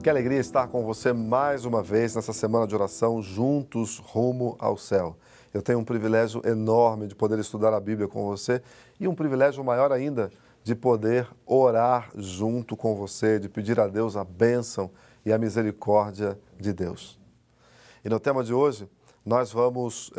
Que alegria estar com você mais uma vez nessa semana de oração, juntos rumo ao céu. Eu tenho um privilégio enorme de poder estudar a Bíblia com você e um privilégio maior ainda de poder orar junto com você, de pedir a Deus a bênção e a misericórdia de Deus. E no tema de hoje, nós vamos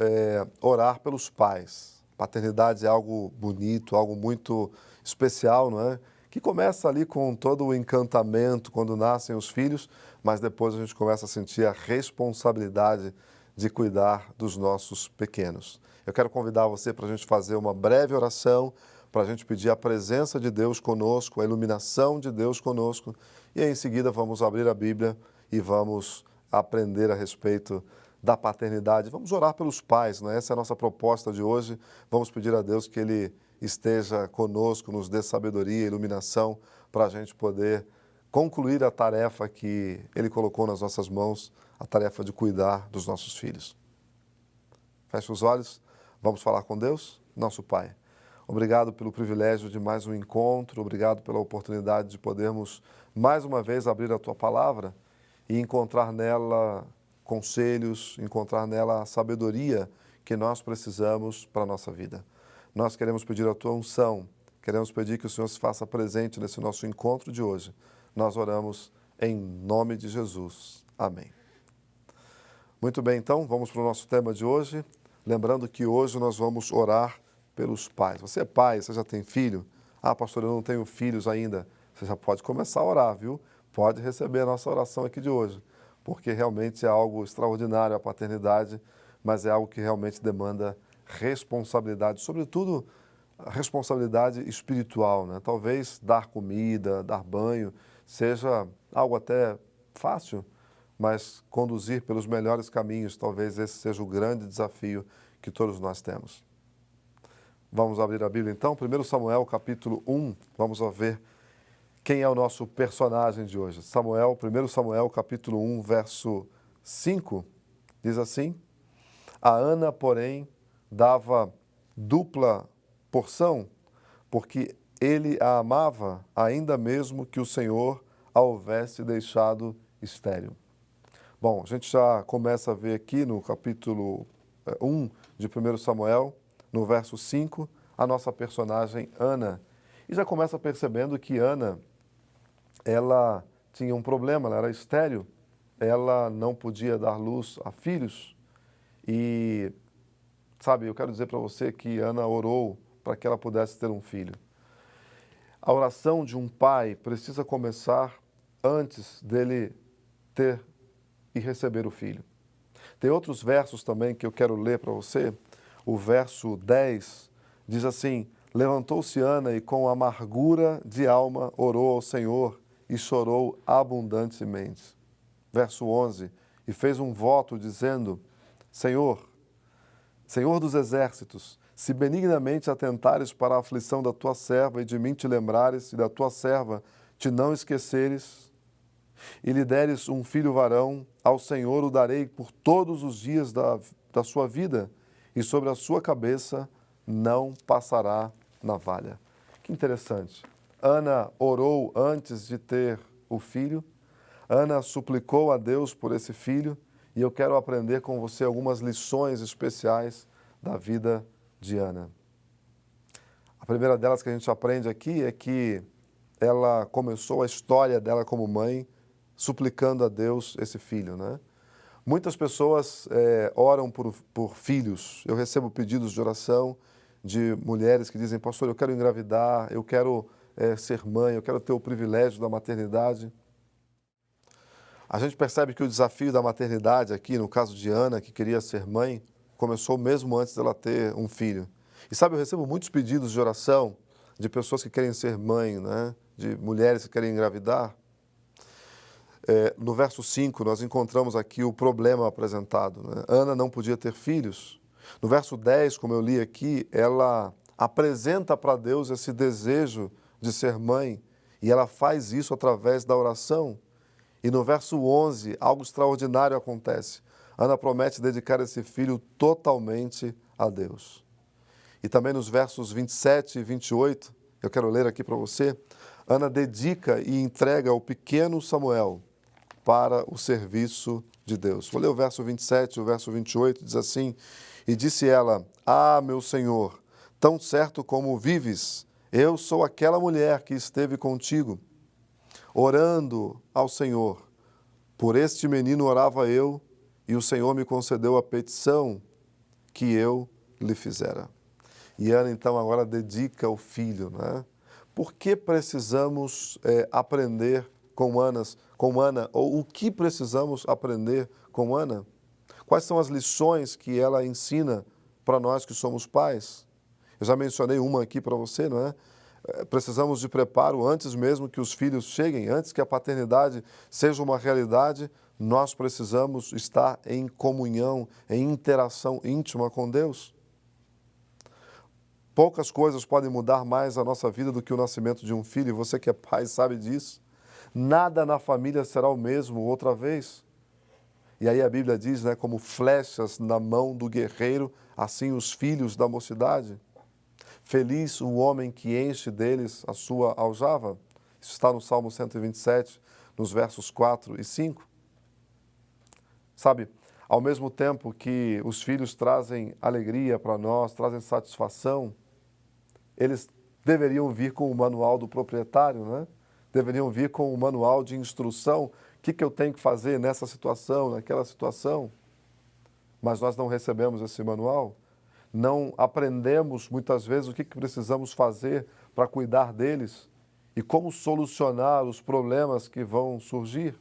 orar pelos pais. Paternidade é algo bonito, algo muito especial, não é? Que começa ali com todo o encantamento quando nascem os filhos, mas depois a gente começa a sentir a responsabilidade de cuidar dos nossos pequenos. Eu quero convidar você para a gente fazer uma breve oração, para a gente pedir a presença de Deus conosco, a iluminação de Deus conosco, e aí, em seguida vamos abrir a Bíblia e vamos aprender a respeito da paternidade. Vamos orar pelos pais, não é? Essa é a nossa proposta de hoje. Vamos pedir a Deus que Ele esteja conosco, nos dê sabedoria, iluminação, para a gente poder concluir a tarefa que Ele colocou nas nossas mãos, a tarefa de cuidar dos nossos filhos. Feche os olhos, vamos falar com Deus, nosso Pai. Obrigado pelo privilégio de mais um encontro, obrigado pela oportunidade de podermos mais uma vez abrir a Tua Palavra e encontrar nela conselhos, encontrar nela a sabedoria que nós precisamos para a nossa vida. Nós queremos pedir a Tua unção, queremos pedir que o Senhor se faça presente nesse nosso encontro de hoje. Nós oramos em nome de Jesus. Amém. Muito bem, então, vamos para o nosso tema de hoje. Lembrando que hoje nós vamos orar pelos pais. Você é pai, você já tem filho? Ah, pastor, eu não tenho filhos ainda. Você já pode começar a orar, viu? Pode receber a nossa oração aqui de hoje, porque realmente é algo extraordinário a paternidade, mas é algo que realmente demanda responsabilidade, sobretudo a responsabilidade espiritual, né? Talvez dar comida, dar banho, seja algo até fácil, mas conduzir pelos melhores caminhos, talvez esse seja o grande desafio que todos nós temos. Vamos abrir a Bíblia então, 1 Samuel capítulo 1, vamos ver quem é o nosso personagem de hoje. 1 Samuel capítulo 1, verso 5, diz assim: A Ana, porém, dava dupla porção, porque ele a amava, ainda mesmo que o Senhor a houvesse deixado estéril. Bom, a gente já começa a ver aqui no capítulo 1 de 1 Samuel, no verso 5, a nossa personagem Ana. E já começa percebendo que Ana, ela tinha um problema, ela era estéril, ela não podia dar luz a filhos. E, sabe, eu quero dizer para você que Ana orou para que ela pudesse ter um filho. A oração de um pai precisa começar antes dele ter e receber o filho. Tem outros versos também que eu quero ler para você. O verso 10 diz assim: Levantou-se Ana e com amargura de alma orou ao Senhor e chorou abundantemente. Verso 11, e fez um voto dizendo: Senhor dos exércitos, se benignamente atentares para a aflição da tua serva e de mim te lembrares e da tua serva te não esqueceres, e lhe deres um filho varão, ao Senhor o darei por todos os dias da sua vida, e sobre a sua cabeça não passará navalha. Que interessante. Ana orou antes de ter o filho, Ana suplicou a Deus por esse filho, e eu quero aprender com você algumas lições especiais da vida de Ana. A primeira delas que a gente aprende aqui é que ela começou a história dela como mãe suplicando a Deus esse filho, né? Muitas pessoas oram por filhos. Eu recebo pedidos de oração de mulheres que dizem: pastor, eu quero engravidar, eu quero ser mãe, eu quero ter o privilégio da maternidade. A gente percebe que o desafio da maternidade aqui, no caso de Ana, que queria ser mãe, começou mesmo antes dela ter um filho. E sabe, eu recebo muitos pedidos de oração de pessoas que querem ser mãe, né? De mulheres que querem engravidar. No verso 5, nós encontramos aqui o problema apresentado, né? Ana não podia ter filhos. No verso 10, como eu li aqui, ela apresenta para Deus esse desejo de ser mãe, e ela faz isso através da oração. E no verso 11, algo extraordinário acontece. Ana promete dedicar esse filho totalmente a Deus. E também nos versos 27 e 28, eu quero ler aqui para você, Ana dedica e entrega o pequeno Samuel para o serviço de Deus. Vou ler o verso 27 e o verso 28, diz assim: E disse ela: Ah, meu Senhor, tão certo como vives, eu sou aquela mulher que esteve contigo, orando ao Senhor. Por este menino orava eu, e o Senhor me concedeu a petição que eu lhe fizera. E Ana, então, agora dedica o filho, né? Por que precisamos aprender com Ana, ou o que precisamos aprender com Ana? Quais são as lições que ela ensina para nós que somos pais? Eu já mencionei uma aqui para você, não é? Precisamos de preparo antes mesmo que os filhos cheguem, antes que a paternidade seja uma realidade, nós precisamos estar em comunhão, em interação íntima com Deus. Poucas coisas podem mudar mais a nossa vida do que o nascimento de um filho, e você que é pai sabe disso. Nada na família será o mesmo outra vez. E aí a Bíblia diz, né, como flechas na mão do guerreiro, assim os filhos da mocidade. Feliz o homem que enche deles a sua aljava. Isso está no Salmo 127, nos versos 4 e 5. Sabe, ao mesmo tempo que os filhos trazem alegria para nós, trazem satisfação, eles deveriam vir com o manual do proprietário, né? Deveriam vir com o manual de instrução. O que eu tenho que fazer nessa situação, naquela situação? Mas nós não recebemos esse manual. Não aprendemos muitas vezes o que precisamos fazer para cuidar deles e como solucionar os problemas que vão surgir.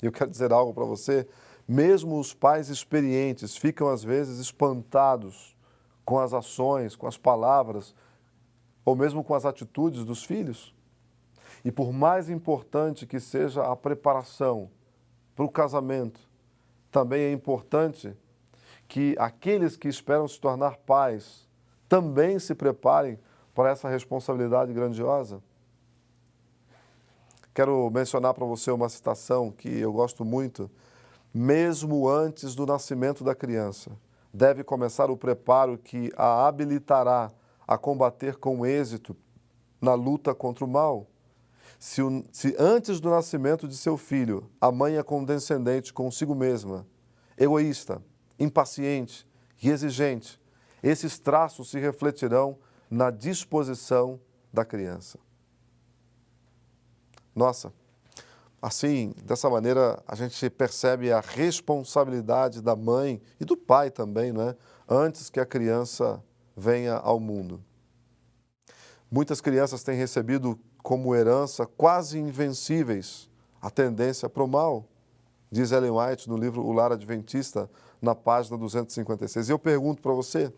E eu quero dizer algo para você, mesmo os pais experientes ficam às vezes espantados com as ações, com as palavras, ou mesmo com as atitudes dos filhos. E por mais importante que seja a preparação para o casamento, também é importante que aqueles que esperam se tornar pais também se preparem para essa responsabilidade grandiosa. Quero mencionar para você uma citação que eu gosto muito. Mesmo antes do nascimento da criança, deve começar o preparo que a habilitará a combater com êxito na luta contra o mal. Se antes do nascimento de seu filho, a mãe é condescendente consigo mesma, egoísta, impaciente e exigente, esses traços se refletirão na disposição da criança. Nossa, assim, dessa maneira, a gente percebe a responsabilidade da mãe e do pai também, né? Antes que a criança venha ao mundo. Muitas crianças têm recebido como herança quase invencíveis a tendência para o mal, diz Ellen White no livro O Lar Adventista, na página 256. E eu pergunto para você,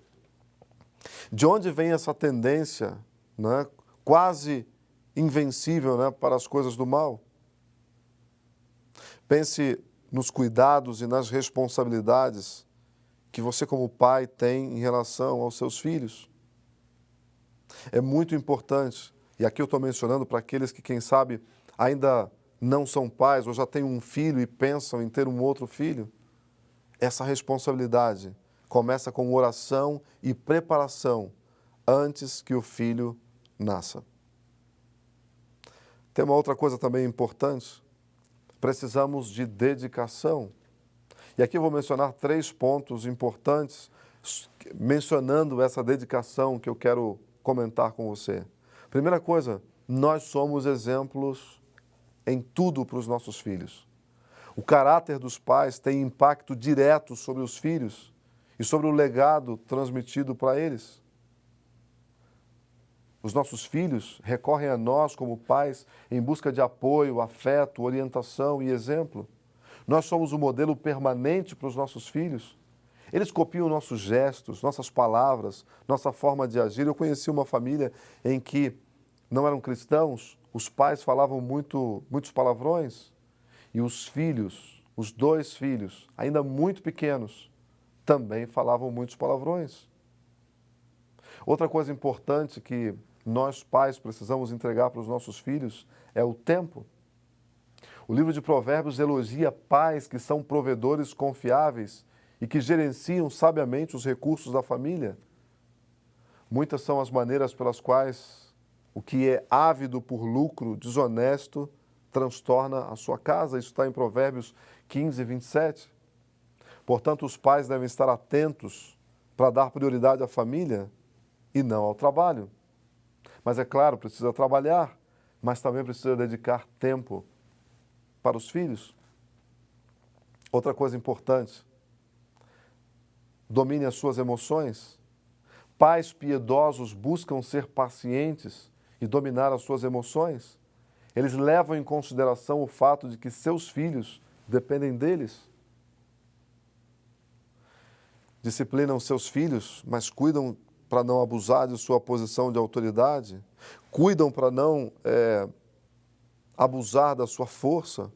de onde vem essa tendência, né, quase invencível, né, para as coisas do mal? Pense nos cuidados e nas responsabilidades que você como pai tem em relação aos seus filhos. É muito importante, e aqui eu estou mencionando para aqueles que, quem sabe, ainda não são pais ou já têm um filho e pensam em ter um outro filho. Essa responsabilidade começa com oração e preparação antes que o filho nasça. Tem uma outra coisa também importante. Precisamos de dedicação. E aqui eu vou mencionar 3 pontos importantes, mencionando essa dedicação que eu quero comentar com você. Primeira coisa, nós somos exemplos em tudo para os nossos filhos. O caráter dos pais tem impacto direto sobre os filhos e sobre o legado transmitido para eles. Os nossos filhos recorrem a nós como pais em busca de apoio, afeto, orientação e exemplo. Nós somos o modelo permanente para os nossos filhos. Eles copiam nossos gestos, nossas palavras, nossa forma de agir. Eu conheci uma família em que não eram cristãos, os pais falavam muitos palavrões e os filhos, os 2 filhos, ainda muito pequenos, também falavam muitos palavrões. Outra coisa importante que nós pais precisamos entregar para os nossos filhos é o tempo. O livro de Provérbios elogia pais que são provedores confiáveis e que gerenciam sabiamente os recursos da família. Muitas são as maneiras pelas quais o que é ávido por lucro, desonesto, transtorna a sua casa. Isso está em Provérbios 15, 27. Portanto, os pais devem estar atentos para dar prioridade à família e não ao trabalho. Mas é claro, precisa trabalhar, mas também precisa dedicar tempo para os filhos. Outra coisa importante, domine as suas emoções. Pais piedosos buscam ser pacientes e dominar as suas emoções. Eles levam em consideração o fato de que seus filhos dependem deles. Disciplinam seus filhos, mas cuidam para não abusar de sua posição de autoridade. Cuidam para não abusar da sua força.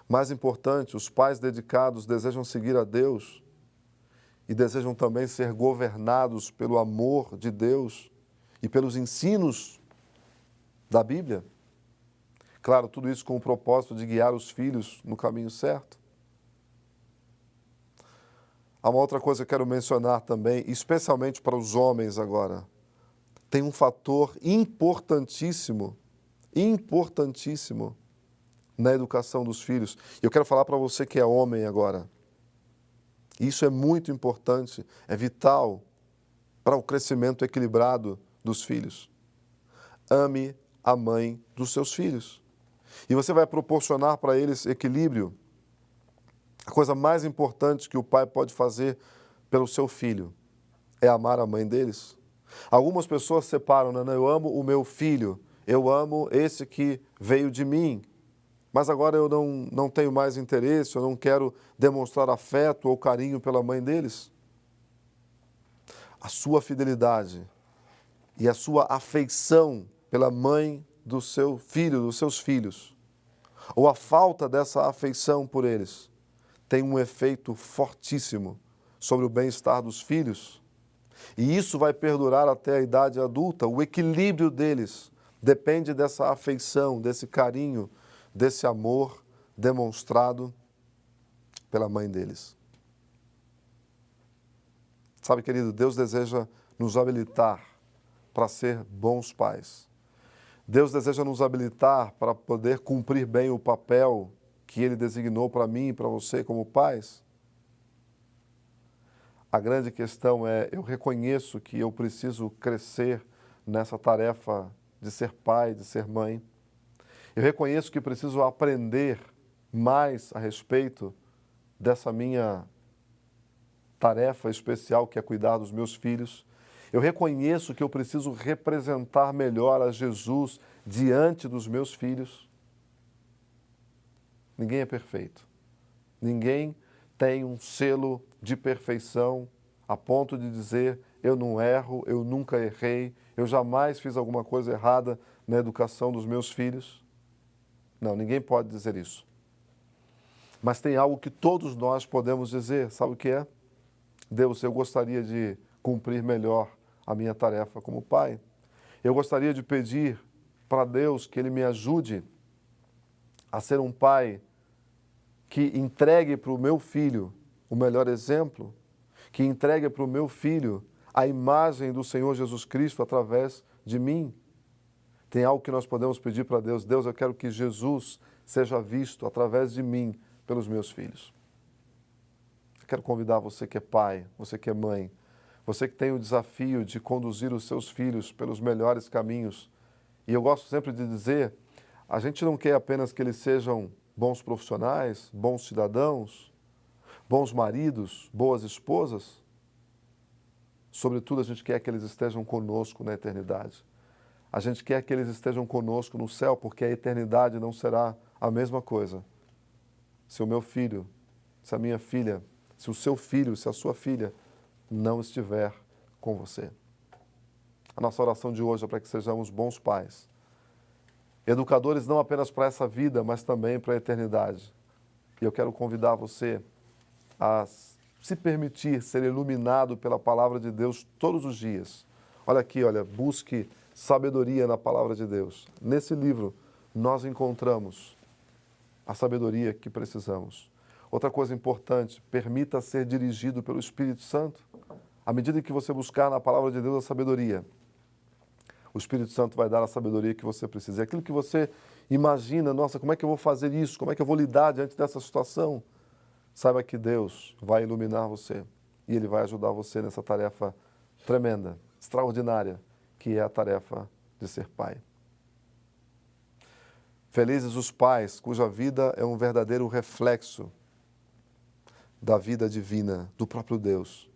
Mais importante, os pais dedicados desejam seguir a Deus e desejam também ser governados pelo amor de Deus e pelos ensinos da Bíblia. Claro, tudo isso com o propósito de guiar os filhos no caminho certo. Há uma outra coisa que eu quero mencionar também, especialmente para os homens agora. Tem um fator importantíssimo na educação dos filhos. E eu quero falar para você que é homem agora. Isso é muito importante, é vital para o crescimento equilibrado dos filhos. Ame a mãe dos seus filhos. E você vai proporcionar para eles equilíbrio. A coisa mais importante que o pai pode fazer pelo seu filho é amar a mãe deles. Algumas pessoas separam, né? Eu amo o meu filho, eu amo esse que veio de mim, mas agora eu não tenho mais interesse, eu não quero demonstrar afeto ou carinho pela mãe deles. A sua fidelidade e a sua afeição pela mãe do seu filho, dos seus filhos, ou a falta dessa afeição por eles, tem um efeito fortíssimo sobre o bem-estar dos filhos. E isso vai perdurar até a idade adulta. O equilíbrio deles depende dessa afeição, desse carinho, desse amor demonstrado pela mãe deles. Sabe, querido, Deus deseja nos habilitar para ser bons pais. Deus deseja nos habilitar para poder cumprir bem o papel que Ele designou para mim e para você como pais. A grande questão é, eu reconheço que eu preciso crescer nessa tarefa de ser pai, de ser mãe. Eu reconheço que preciso aprender mais a respeito dessa minha tarefa especial que é cuidar dos meus filhos. Eu reconheço que eu preciso representar melhor a Jesus diante dos meus filhos. Ninguém é perfeito. Ninguém tem um selo de perfeição a ponto de dizer eu não erro, eu nunca errei, eu jamais fiz alguma coisa errada na educação dos meus filhos. Não, ninguém pode dizer isso. Mas tem algo que todos nós podemos dizer, sabe o que é? Deus, eu gostaria de cumprir melhor a minha tarefa como pai. Eu gostaria de pedir para Deus que Ele me ajude a ser um pai que entregue para o meu filho o melhor exemplo, que entregue para o meu filho a imagem do Senhor Jesus Cristo através de mim. Tem algo que nós podemos pedir para Deus. Deus, eu quero que Jesus seja visto através de mim pelos meus filhos. Eu quero convidar você que é pai, você que é mãe, você que tem o desafio de conduzir os seus filhos pelos melhores caminhos. E eu gosto sempre de dizer, a gente não quer apenas que eles sejam bons profissionais, bons cidadãos, bons maridos, boas esposas. Sobretudo, a gente quer que eles estejam conosco na eternidade. A gente quer que eles estejam conosco no céu, porque a eternidade não será a mesma coisa. Se o meu filho, se a minha filha, se o seu filho, se a sua filha não estiver com você. A nossa oração de hoje é para que sejamos bons pais. Educadores não apenas para essa vida, mas também para a eternidade. E eu quero convidar você a se permitir ser iluminado pela palavra de Deus todos os dias. Olha aqui, olha, busque sabedoria na palavra de Deus. Nesse livro, nós encontramos a sabedoria que precisamos. Outra coisa importante, permita ser dirigido pelo Espírito Santo. À medida que você buscar na palavra de Deus a sabedoria, o Espírito Santo vai dar a sabedoria que você precisa. E aquilo que você imagina, nossa, como é que eu vou fazer isso? Como é que eu vou lidar diante dessa situação? Saiba que Deus vai iluminar você e Ele vai ajudar você nessa tarefa tremenda, extraordinária, que é a tarefa de ser pai. Felizes os pais cuja vida é um verdadeiro reflexo da vida divina, do próprio Deus.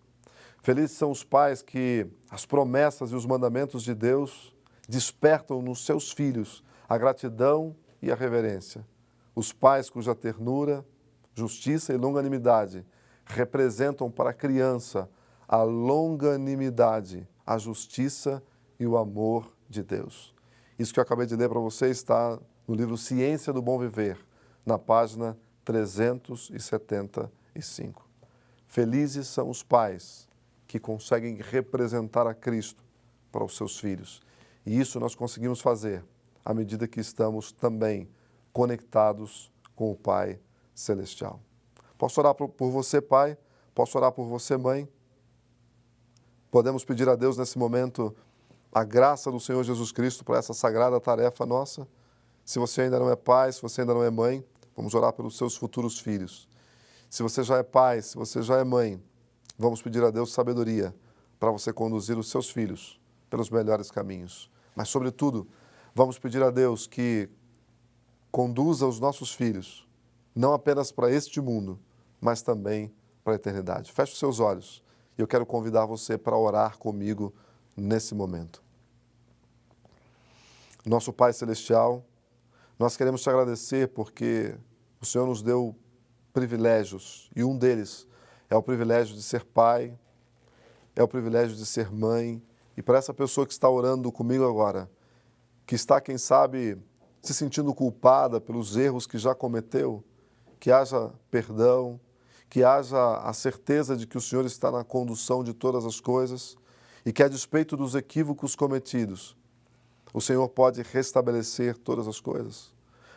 Felizes são os pais que as promessas e os mandamentos de Deus despertam nos seus filhos a gratidão e a reverência. Os pais cuja ternura, justiça e longanimidade representam para a criança a longanimidade, a justiça e o amor de Deus. Isso que eu acabei de ler para você está no livro Ciência do Bom Viver, na página 375. Felizes são os pais que conseguem representar a Cristo para os seus filhos. E isso nós conseguimos fazer à medida que estamos também conectados com o Pai Celestial. Posso orar por você, pai? Posso orar por você, mãe? Podemos pedir a Deus nesse momento a graça do Senhor Jesus Cristo para essa sagrada tarefa nossa? Se você ainda não é pai, se você ainda não é mãe, vamos orar pelos seus futuros filhos. Se você já é pai, se você já é mãe, vamos pedir a Deus sabedoria para você conduzir os seus filhos pelos melhores caminhos. Mas, sobretudo, vamos pedir a Deus que conduza os nossos filhos, não apenas para este mundo, mas também para a eternidade. Feche os seus olhos e eu quero convidar você para orar comigo nesse momento. Nosso Pai Celestial, nós queremos te agradecer porque o Senhor nos deu privilégios e um deles é o privilégio de ser pai, é o privilégio de ser mãe. E para essa pessoa que está orando comigo agora, que está, quem sabe, se sentindo culpada pelos erros que já cometeu, que haja perdão, que haja a certeza de que o Senhor está na condução de todas as coisas e que, a despeito dos equívocos cometidos, o Senhor pode restabelecer todas as coisas.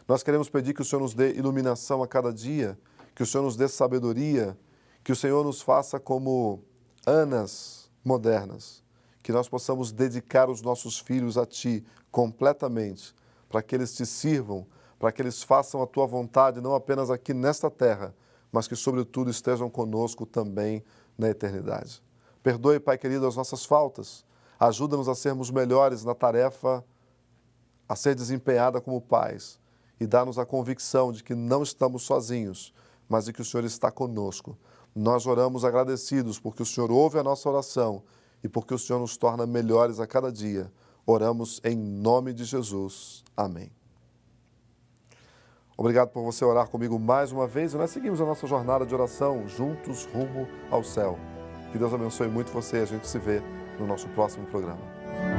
Nós queremos pedir que o Senhor nos dê iluminação a cada dia, que o Senhor nos dê sabedoria, que o Senhor nos faça como Anas modernas, que nós possamos dedicar os nossos filhos a Ti completamente, para que eles Te sirvam, para que eles façam a Tua vontade, não apenas aqui nesta terra, mas que, sobretudo, estejam conosco também na eternidade. Perdoe, Pai querido, as nossas faltas. Ajuda-nos a sermos melhores na tarefa a ser desempenhada como pais e dá-nos a convicção de que não estamos sozinhos, mas de que o Senhor está conosco. Nós oramos agradecidos porque o Senhor ouve a nossa oração e porque o Senhor nos torna melhores a cada dia. Oramos em nome de Jesus. Amém. Obrigado por você orar comigo mais uma vez e nós seguimos a nossa jornada de oração juntos rumo ao céu. Que Deus abençoe muito você e a gente se vê no nosso próximo programa.